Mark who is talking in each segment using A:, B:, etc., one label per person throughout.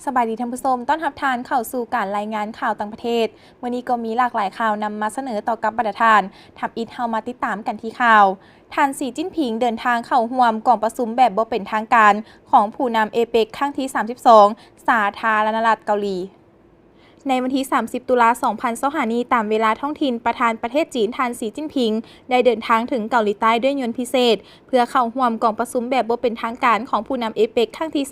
A: สบายดีท่านผู้ชมต้อนรับทานเข้าสู่การรายงานข่าวต่างประเทศวันนี้ก็มีหลากหลายข่าวนำมาเสนอต่อกับบรรดาทานทับอิทเฮามาติดตามกันที่ข่าวทานสีจิ้นผิงเดินทางเข้าร่วมกล่องประชุมแบบบ่เป็นทางการของผู้นำเอเปกครั้งที่ 32 สาธารณรัฐเกาหลีในวันที่ 30 ตุลาคม 2025 นี้ตามเวลาท้องถิ่นประธานประเทศจีนทานสีจิ้นผิงได้เดินทางถึงเกาหลีใต้ด้วยยนต์พิเศษเพื่อเข้าร่วมกล่องประชุมแบบบ่เป็นทางการของผู้นำเอเปกครั้งที่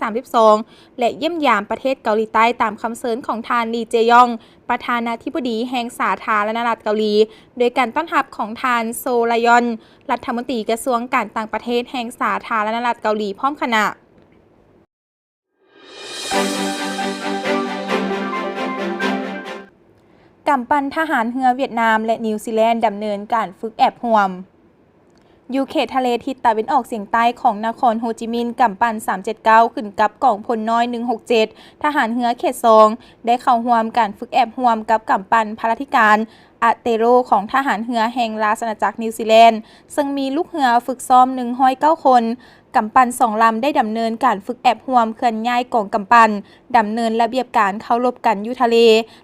A: 32 และเยี่ยมยามประเทศเกาหลีใต้ตามคำเชิญของทานลีเจยองประธานาธิบดีแห่งสาธารณรัฐเกาหลีโดยการต้อนรับของทานโซลยอนรัฐมนตรีกระทรวงการต่างประเทศแห่งสาธารณรัฐเกาหลีพร้อมคณะกำปั้นทหารเรือเวียดนามและนิวซีแลนด์ดำเนินการฝึกแอบห่วมอยู่เขตทะเลทิศตะวันออกเฉียงใต้ของนครโฮจิมินห์กำปั้น379ขึ้นกับกองพลน้อย167ทหารเรือเขต2ได้เข้าร่วมการฝึกแอบห่วมกับกำปั้นพาราธิการอาเตโรของทหารเรือแห่งราชอาณาจักรนิวซีแลนด์ซึ่งมีลูกเรือฝึกซ้อม109คนกำปั้น2ลำได้ดำเนินการฝึกแอบห่วมเคลื่อนย้ายกองกำปั้นดำเนินระเบียบการเข้ารบกันอยู่ทะเล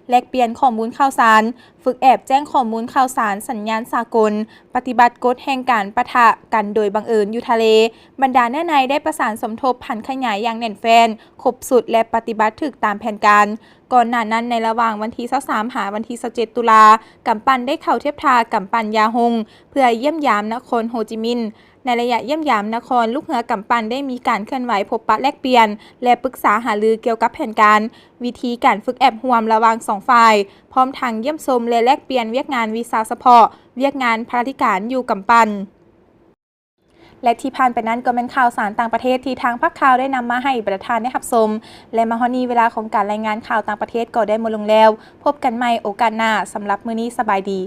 A: แลกเปลี่ยนข้อมูลข่าวสารฝึกแอบแจ้งข้อมูลข่าวสารสัญญาณสากลปฏิบัติกฎแห่งการปะทะกันโดยบังเอิญอยู่ทะเลบรรดาเนื้อในได้ประสานสมทบพันขยายอย่างแน่นแฟ้นครบสุดและปฏิบัติถึกตามแผนการก่อนหน้านั้นในระหว่างวันที่23หาวันที่27ตุลากำปั้นได้เข้าเทียบท่ากำปั้นยาฮงเพื่อเยี่ยมยามนครโฮจิมินห์ในระยะเยี่ยมยามนครลูกเรือกำปั้นได้มีการเคลื่อนไหวพบปะแลกเปลี่ยนและปรึกษาหารือเกี่ยวกับแผนการวิธีการฝึกแอบห่วมระหว่าง2ฝ่ายพร้อมทางเยี่ยมชมและแลกเปลี่ยนเวียกงานวีซ่าเฉพาะเวียกงานพาราธิการอยู่กำปั้นและที่ผ่านไปนั้นก็เป็นข่าวสารต่างประเทศที่ทางภาคข่าวได้นำมาให้ประธานได้รับชมและมาฮอดนี้เวลาของการรายงานข่าวต่างประเทศก็ได้หมดลงแล้วพบกันใหม่โอกาสหน้าสำหรับมื้อนี้สบายดี